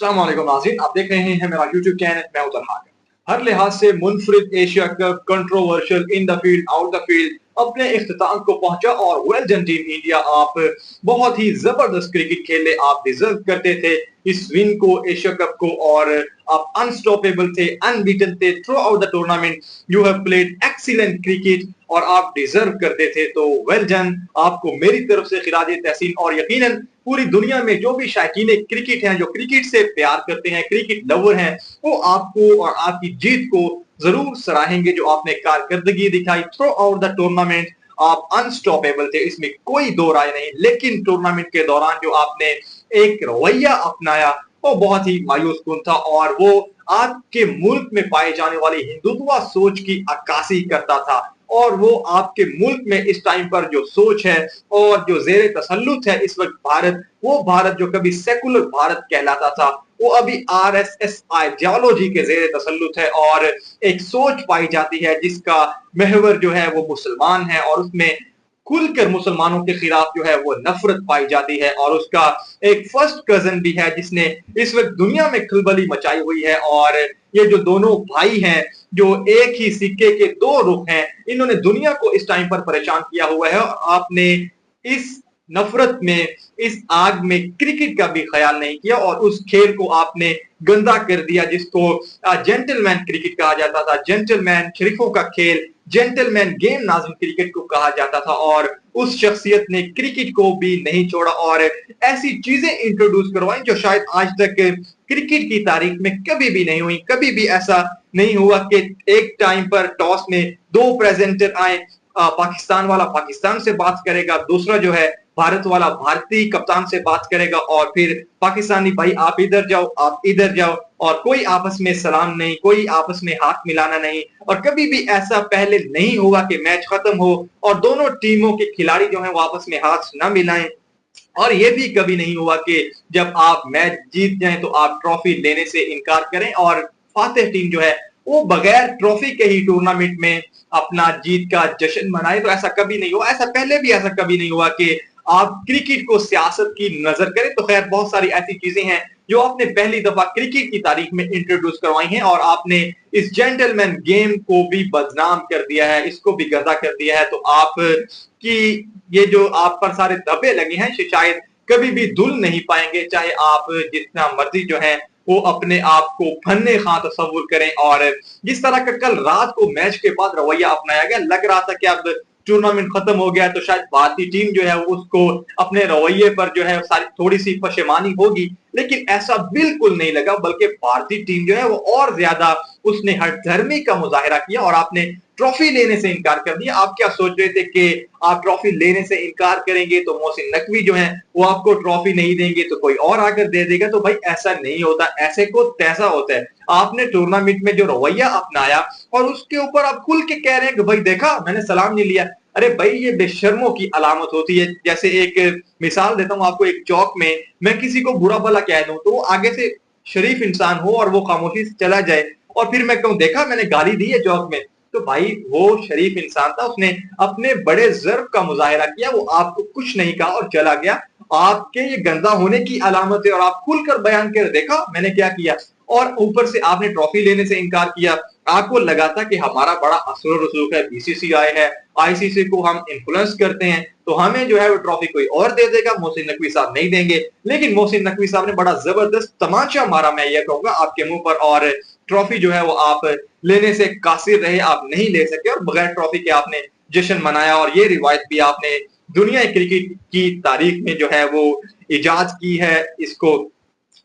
अस्सलाम वालेकुम नाज़रीन, आप देख रहे हैं मेरा यूट्यूब चैनल। मैं उधर हाकर हर लिहाज से मुनफरिद Asia cup, controversial, in the field out the field अपने इख्तिताम को पहुंचा और वेल डन टीम इंडिया, आप बहुत ही जबरदस्त क्रिकेट खेले, आप डिजर्व करते थे इस विन को, एशिया कप को, और आप अनस्टॉपेबल थे, अनबीटन थे through out the tournament. You have played excellent cricket और आप डिजर्व करते थे, तो वेल डन, आपको मेरी तरफ से खिराज तहसीन। और यकीनन पूरी दुनिया में जो भी शायकीन क्रिकेट हैं, जो क्रिकेट से प्यार करते हैं, क्रिकेट लवर हैं, वो आपको और आपकी जीत को जरूर सराहेंगे। जो आपने कारकर्दगी दिखाई थ्रू आउट द टूर्नामेंट, आप अनस्टॉपेबल थे, इसमें कोई दो राय नहीं। लेकिन टूर्नामेंट के दौरान जो आपने एक रवैया अपनाया वो बहुत ही मायूस कुन था, और वो आपके मुल्क में पाए जाने वाली हिंदुत्व सोच की अक्कासी करता था। और वो आपके मुल्क में इस टाइम पर जो सोच है और जो जेर तसल्लुत है इस वक्त भारत, वो भारत जो कभी सेकुलर भारत कहलाता था, वो अभी आरएसएस आइडियोलॉजी के जेर तसल्लुत है, और एक सोच पाई जाती है जिसका महवर जो है वो मुसलमान है, और उसमें खुलकर मुसलमानों के खिलाफ जो है वो नफरत पाई जाती है। और उसका एक फर्स्ट कजन भी है जिसने इस वक्त दुनिया में खलबली मचाई हुई है, और ये जो दोनों भाई हैं, जो एक ही सिक्के के दो रुख हैं, इन्होंने दुनिया को इस टाइम पर परेशान किया हुआ है। और आपने इस नफरत में, इस आग में क्रिकेट का भी ख्याल नहीं किया, और उस खेल को आपने गंदा कर दिया जिसको जेंटलमैन क्रिकेट कहा जाता था, जेंटलमैन शरीफों का खेल, जेंटलमैन गेम नाज़िम क्रिकेट को कहा जाता था। और उस शख्सियत ने क्रिकेट को भी नहीं छोड़ा और ऐसी चीजें इंट्रोड्यूस करवाई जो शायद आज तक क्रिकेट की तारीख में कभी भी नहीं हुई। कभी भी ऐसा नहीं हुआ कि एक टाइम पर टॉस में दो प्रेजेंटर आए, पाकिस्तान वाला पाकिस्तान से बात करेगा, दूसरा जो है भारत वाला भारतीय कप्तान से बात करेगा, और फिर पाकिस्तानी भाई आप इधर जाओ, आप इधर जाओ, और कोई आपस में सलाम नहीं, कोई आपस में हाथ मिलाना नहीं। और कभी भी ऐसा पहले नहीं हुआ कि मैच खत्म हो और दोनों टीमों के खिलाड़ी जो है वो आपस में हाथ ना मिलाएं। और ये भी कभी नहीं हुआ कि जब आप मैच जीत जाएं तो आप ट्रॉफी लेने से इनकार करें, और फातेह टीम जो है वो बगैर ट्रॉफी के ही टूर्नामेंट में अपना जीत का जश्न मनाए। तो ऐसा कभी नहीं हुआ, ऐसा पहले भी ऐसा कभी नहीं हुआ कि आप क्रिकेट को सियासत की नजर करें। तो खैर बहुत सारी ऐसी चीजें हैं जो आपने पहली दफा क्रिकेट की तारीख में इंट्रोड्यूस करवाई हैं, और आपने इस जेंटलमैन गेम को भी बदनाम कर दिया है, इसको भी गंदा कर दिया है। तो आप कि ये जो आप पर सारे धब्बे लगे हैं शायद कभी भी धुल नहीं पाएंगे, चाहे आप जितना मर्जी जो है वो अपने आप को फन्ने खां तस्वुर करें। और जिस तरह का कल रात को मैच के बाद रवैया अपनाया गया, लग रहा था कि अब टूर्नामेंट खत्म हो गया तो शायद भारतीय टीम जो है उसको अपने रवैये पर जो है सारी थोड़ी सी पशेमानी होगी, लेकिन ऐसा बिल्कुल नहीं लगा। बल्कि भारतीय टीम जो है वो और ज्यादा उसने हठधर्मी का मुजाहिरा किया, और आपने ट्रॉफी लेने से इनकार कर दिया। आप क्या सोच रहे थे कि आप ट्रॉफी लेने से इनकार करेंगे तो मोहसिन नकवी जो है वो आपको ट्रॉफी नहीं देंगे तो कोई और आकर दे देगा? तो भाई ऐसा नहीं होता, ऐसे को तैसा होता है। आपने टूर्नामेंट में जो रवैया अपनाया और उसके ऊपर आप खुल के कह रहे हैं कि भाई देखा मैंने सलाम नहीं लिया। अरे भाई ये बेशर्मों की अलामत होती है। जैसे एक मिसाल देता हूं आपको, एक चौक में मैं किसी को बुरा भला कह दूं तो वो आगे से शरीफ इंसान हो और वो खामोशी से चला जाए, और फिर मैं कहूं देखा मैंने गाली दी है चौक में, तो भाई वो शरीफ इंसान था, उसने अपने बड़े जर्फ का मुजाहिरा किया, वो आपको कुछ नहीं कहा और चला गया। आपके ये गंदा होने की अलामत है और आप खुलकर बयान कर देखा मैंने क्या किया, और ऊपर से आपने ट्रॉफी लेने से इनकार किया। आपको लगा था कि हमारा बड़ा असर रसूख है, बीसीसीआई है, आईसीसी को हम इन्फ्लुएंस करते हैं तो हमें जो है वो ट्रॉफी कोई और दे देगा, मोहसिन नकवी साहब नहीं देंगे। लेकिन मोहसिन नकवी साहब ने बड़ा जबरदस्त तमाचा मारा, मैं ये कहूंगा, आपके मुंह पर, और ट्रॉफी जो है वो आप लेने से कासिर रहे, आप नहीं ले सके, और बगैर ट्रॉफी के आपने जश्न मनाया। और ये रिवायत भी आपने दुनिया क्रिकेट की तारीख में जो है वो इजाद की है इसको।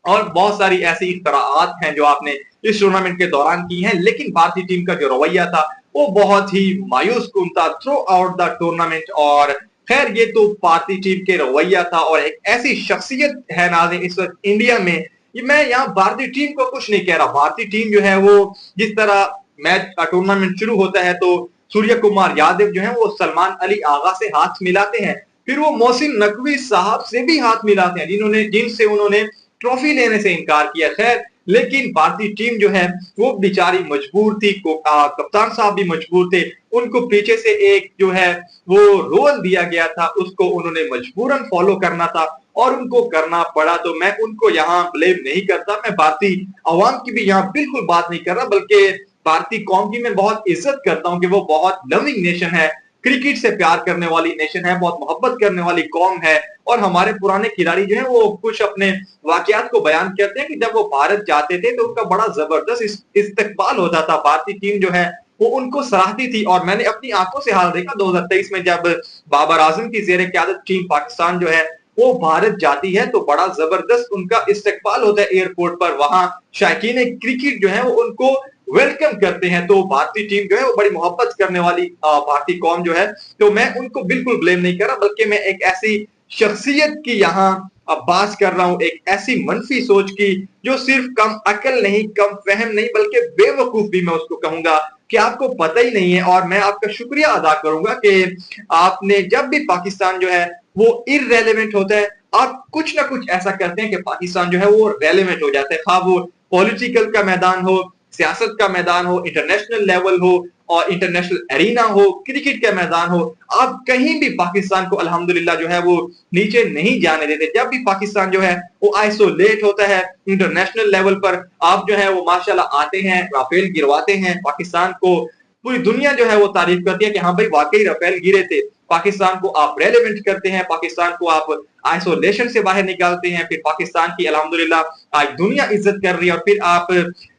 और बहुत सारी ऐसी इख्तराआत हैं जो आपने इस टूर्नामेंट के दौरान की हैं, लेकिन भारतीय टीम का जो रवैया था वो बहुत ही मायूस कुन था थ्रू आउट द टूर्नामेंट। और खैर ये तो भारतीय टीम के रवैया था, और एक ऐसी शख्सियत है नाज़रीन इस वक्त इंडिया में, ये मैं यहाँ भारतीय टीम को कुछ नहीं कह रहा, भारतीय टीम जो है वो जिस तरह मैच टूर्नामेंट शुरू होता है तो सूर्य कुमार यादव जो है वो सलमान अली आगा से हाथ मिलाते हैं, फिर वो मोहसिन नकवी साहब से भी हाथ मिलाते हैं जिनसे उन्होंने ट्रॉफी लेने से इनकार किया। खैर लेकिन भारतीय टीम जो है वो बेचारी मजबूर थी, कप्तान साहब भी मजबूर थे, उनको पीछे से एक जो है वो रोल दिया गया था, उसको उन्होंने मजबूरन फॉलो करना था और उनको करना पड़ा। तो मैं उनको यहाँ ब्लेम नहीं करता, मैं भारतीय अवाम की भी यहाँ बिल्कुल बात नहीं कर रहा, बल्कि भारतीय कौम की मैं बहुत इज्जत करता हूँ कि वो बहुत लविंग नेशन है, क्रिकेट से प्यार करने वाली नेशन है, बहुत मोहब्बत करने वाली कौम है। और हमारे पुराने खिलाड़ी जो है वो कुछ अपने वाकयात को बयान करते हैं कि जब वो भारत जाते थे तो उनका बड़ा जबरदस्त इस्तकबाल होता था, भारतीय टीम जो है वो उनको सराहती थी। और मैंने अपनी आंखों से हाल देखा 2023 में, जब बाबर आजम की जेर क़यादत टीम पाकिस्तान जो है वो भारत जाती है तो बड़ा जबरदस्त उनका इस्तकबाल होता है एयरपोर्ट पर, वहां शायकीन क्रिकेट जो है वो उनको वेलकम करते हैं। तो भारतीय टीम जो है वो बड़ी मोहब्बत करने वाली भारतीय कौम जो है, तो मैं उनको बिल्कुल ब्लेम नहीं कर रहा, बल्कि मैं एक ऐसी शख्सियत की यहाँ अब बात कर रहा हूं, एक ऐसी मनफी सोच की जो सिर्फ कम अकल नहीं, कम फहम नहीं, बल्कि बेवकूफ भी मैं उसको कहूंगा कि आपको पता ही नहीं है। और मैं आपका शुक्रिया अदा करूंगा कि आपने जब भी पाकिस्तान जो है वो इररेलेवेंट होता है, आप कुछ ना कुछ ऐसा करते हैं कि पाकिस्तान जो है वो रेलेवेंट हो जाता है, खा वो पॉलिटिकल का मैदान हो, सियासत का मैदान हो, इंटरनेशनल लेवल हो और इंटरनेशनल एरिना हो, क्रिकेट का मैदान हो, आप कहीं भी पाकिस्तान को अल्हम्दुलिल्लाह जो है वो नीचे नहीं जाने देते। जब भी पाकिस्तान जो है वो आइसोलेट होता है इंटरनेशनल लेवल पर, आप जो है वो माशाल्लाह आते हैं, राफेल गिरवाते हैं, पाकिस्तान को पूरी दुनिया जो है वो तारीफ करती है कि हाँ भाई वाकई राफेल गिरे थे। पाकिस्तान को आप रेलेवेंट करते हैं, पाकिस्तान को आप आइसोलेशन से बाहर निकालते हैं, फिर पाकिस्तान की अल्हम्दुलिल्लाह आज दुनिया इज्जत कर रही है। और फिर आप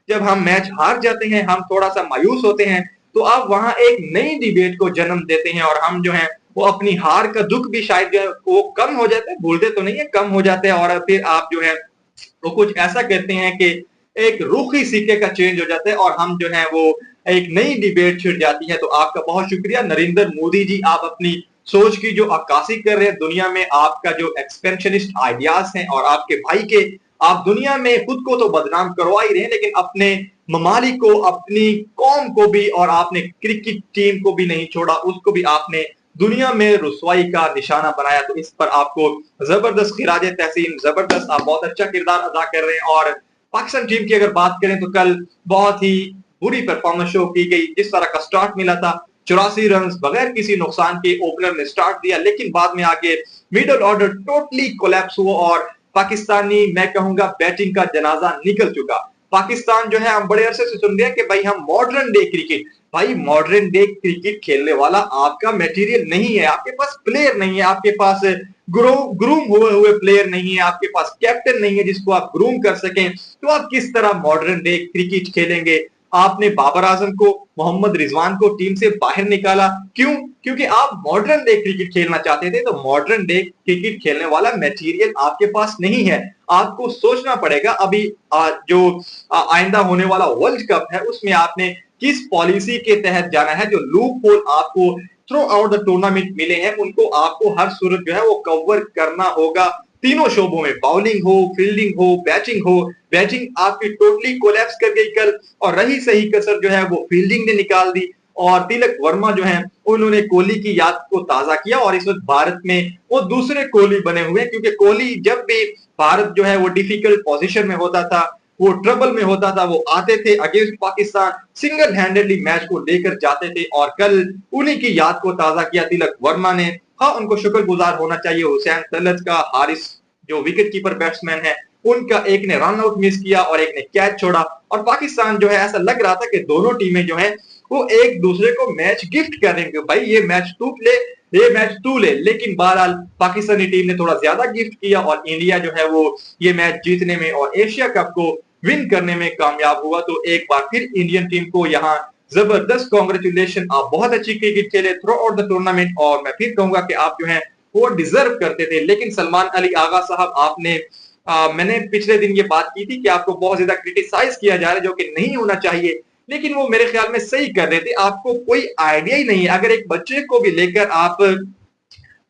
जब हम मैच हार जाते हैं, हम थोड़ा सा मायूस होते हैं, तो आप वहां एक नई डिबेट को जन्म देते हैं और हम जो है वो अपनी हार का दुख भी शायद जो है वो कम हो जाता है, भूलते तो नहीं है, कम हो जाते हैं। और फिर आप जो है वो कुछ ऐसा कहते हैं कि एक रुख ही सिक्के का चेंज हो जाता है और हम जो है वो एक नई डिबेट छिड़ जाती है। तो आपका बहुत शुक्रिया नरेंद्र मोदी जी, आप अपनी सोच की जो अक्कासी कर रहे हैं दुनिया में, आपका जो एक्सपेंशनिस्ट आइडियाज हैं और आपके भाई के, आप दुनिया में खुद को तो बदनाम करवा ही रहे हैं, लेकिन अपने ममालिक को, अपनी कौम को भी, और आपने क्रिकेट टीम को भी नहीं छोड़ा, उसको भी आपने दुनिया में रुसवाई का निशाना बनाया। तो इस पर आपको जबरदस्त खिराज तहसीन, जबरदस्त, आप बहुत अच्छा किरदार अदा कर रहे हैं। और पाकिस्तान टीम की अगर बात करें तो कल बहुत ही बुरी परफॉर्मेंस शो की गई, जिस तरह का स्टार्ट मिला था 84 रन बगैर किसी नुकसान के ओपनर ने स्टार्ट दिया, लेकिन बाद में आगे मिडल ऑर्डर टोटली कोलैप्स हुआ और पाकिस्तानी, मैं कहूंगा, बैटिंग का जनाजा निकल चुका। पाकिस्तान जो है, हम बड़े अरसे से सुन रहे हैं कि भाई हम मॉडर्न डे क्रिकेट, भाई मॉडर्न डे क्रिकेट खेलने वाला आपका मटेरियल नहीं है, आपके पास प्लेयर नहीं है, आपके पास ग्रूम हुए प्लेयर नहीं है, आपके पास कैप्टन नहीं है जिसको आप ग्रूम कर सकें, तो आप किस तरह मॉडर्न डे क्रिकेट खेलेंगे। आपने बाबर आजम को, मोहम्मद रिजवान को टीम से बाहर निकाला, क्यों? क्योंकि आप मॉडर्न डे क्रिकेट खेलना चाहते थे। तो मॉडर्न डे क्रिकेट खेलने वाला मटेरियल आपके पास नहीं है, आपको सोचना पड़ेगा। अभी जो आइंदा होने वाला वर्ल्ड कप है उसमें आपने किस पॉलिसी के तहत जाना है, जो लूप होल आपको थ्रू आउट द टूर्नामेंट मिले हैं उनको आपको हर सूरत जो है वो कवर करना होगा, तीनों शोबों में, बॉलिंग हो, फील्डिंग हो, बैटिंग हो। बैटिंग आपकी टोटली कोलैप्स कर गई कल, और रही सही कसर जो है वो फील्डिंग ने निकाल दी। और तिलक वर्मा जो है उन्होंने कोहली की याद को ताजा किया और इस वक्त भारत में वो दूसरे कोहली बने हुए हैं, क्योंकि कोहली जब भी भारत जो है वो डिफिकल्ट पोजीशन में होता था, वो ट्रबल में होता था, वो आते थे against Pakistan, single handedly match को लेकर जाते थे। और कल उन्हीं की याद को ताजा किया तिलक वर्मा ने। हाँ, उनको शुक्रगुजार होना चाहिए हुसैन तलत का, हारिस जो विकेट कीपर बैट्समैन है उनका, एक ने रन आउट मिस किया और एक ने कैच छोड़ा। और पाकिस्तान जो है, ऐसा लग रहा था कि दोनों टीमें जो है वो एक दूसरे को मैच गिफ्ट करेंगे, भाई ये मैच तू ले, ये मैच तू ले। लेकिन बहरहाल पाकिस्तानी टीम ने थोड़ा ज्यादा गिफ्ट किया और इंडिया जो है वो ये मैच जीतने में और एशिया कप को विन करने में कामयाब हुआ। तो एक बार फिर इंडियन टीम को यहाँ जबरदस्त कांग्रेचुलेशन, आप बहुत अच्छी क्रिकेट खेले थ्रू आउट द टूर्नामेंट, और मैं फिर कहूंगा कि आप जो है वो डिजर्व करते थे। लेकिन सलमान अली आगा साहब, आपने मैंने पिछले दिन ये बात की थी कि आपको बहुत ज्यादा क्रिटिसाइज किया जा रहा है, जो कि नहीं होना चाहिए, लेकिन वो मेरे ख्याल में सही कर रहे थे। आपको कोई आइडिया ही नहीं है, अगर एक बच्चे को भी लेकर आप,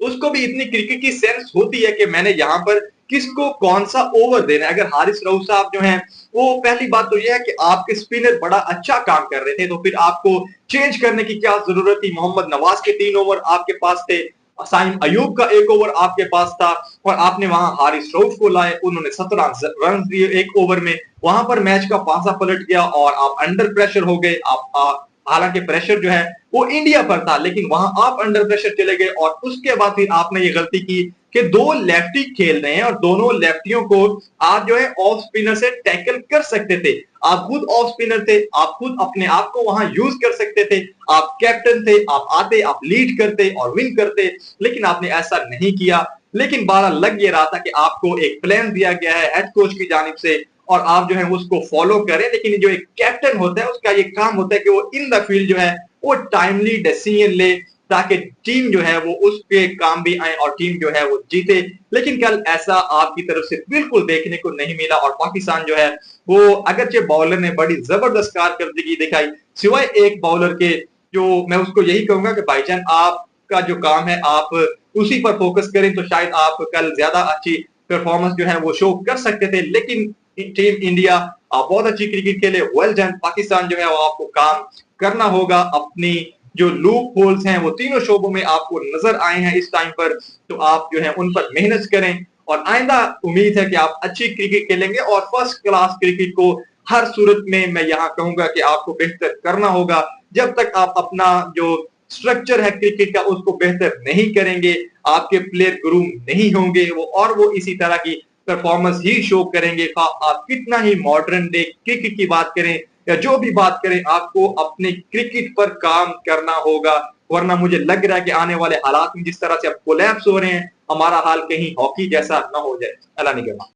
उसको भी इतनी क्रिकेट की सेंस होती है कि मैंने यहाँ पर किसको कौन सा ओवर देना है। अगर हारिस रऊफ साहब जो हैं, वो पहली बात तो यह है कि आपके स्पिनर बड़ा अच्छा काम कर रहे थे, तो फिर आपको चेंज करने की क्या जरूरत थी। मोहम्मद नवाज के 3 ओवर आपके पास थे, साइम अयूब का एक ओवर आपके पास था और आपने वहां हारिस रऊफ को लाए, उन्होंने 17 रन दिए एक ओवर में। वहां पर मैच का पासा पलट गया और आप अंडर प्रेशर हो गए। आप हालांकि प्रेशर जो है वो इंडिया पर था, लेकिन वहां आप अंडर प्रेशर चले गए और उसके बाद फिर आपने ये गलती की कि दो लेफ्टी खेल रहे हैं और दोनों लेफ्टियों को आप जो है ऑफ स्पिनर से टैकल कर सकते थे। आप खुद ऑफ स्पिनर थे, आप खुद अपने आप को वहां यूज कर सकते थे। आप कैप्टन थे, आप आते, आप लीड करते और विन करते, लेकिन आपने ऐसा नहीं किया। लेकिन बारह लग ये रहा था कि आपको एक प्लान दिया गया है हेड कोच की जानिब से और आप जो है उसको फॉलो करें। लेकिन जो एक कैप्टन होता है उसका ये काम होता है कि वो इन द फील्ड जो है वो टाइमली डिसीजन ले, ताकि टीम जो है वो उसके काम भी आए और टीम जो है वो जीते। लेकिन कल ऐसा आपकी तरफ से बिल्कुल देखने को नहीं मिला और पाकिस्तान जो है वो अगरचे बॉलर ने बड़ी जबरदस्त कारकर्दगी दिखाई, सिवाय एक बॉलर के, जो मैं उसको यही कहूंगा कि भाईजान आपका जो काम है आप उसी पर फोकस करें तो शायद आप कल ज्यादा अच्छी परफॉर्मेंस जो है वो शो कर सकते थे। लेकिन टीम इंडिया आप बहुत अच्छी क्रिकेट खेले, वेल डन। पाकिस्तान जो है वो आपको काम करना होगा। अपनी जो लूप होल्स हैं वो तीनों शोबों में आपको नजर आए हैं इस टाइम पर, तो आप जो है उन पर मेहनत करें और आइंदा उम्मीद है कि आप अच्छी क्रिकेट खेलेंगे और फर्स्ट क्लास क्रिकेट को हर सूरत में मैं यहाँ कहूंगा कि आपको बेहतर करना होगा। जब तक आप अपना जो स्ट्रक्चर है क्रिकेट का उसको बेहतर नहीं करेंगे, आपके प्लेयर ग्रूम नहीं होंगे वो, और वो इसी तरह की परफॉर्मेंस ही शो करेंगे। आप कितना ही मॉडर्न डे क्रिकेट की बात करें या जो भी बात करें, आपको अपने क्रिकेट पर काम करना होगा, वरना मुझे लग रहा है कि आने वाले हालात में जिस तरह से अब कोलैप्स हो रहे हैं, हमारा हाल कहीं हॉकी जैसा ना हो जाए। अल्लाह नहीं करना।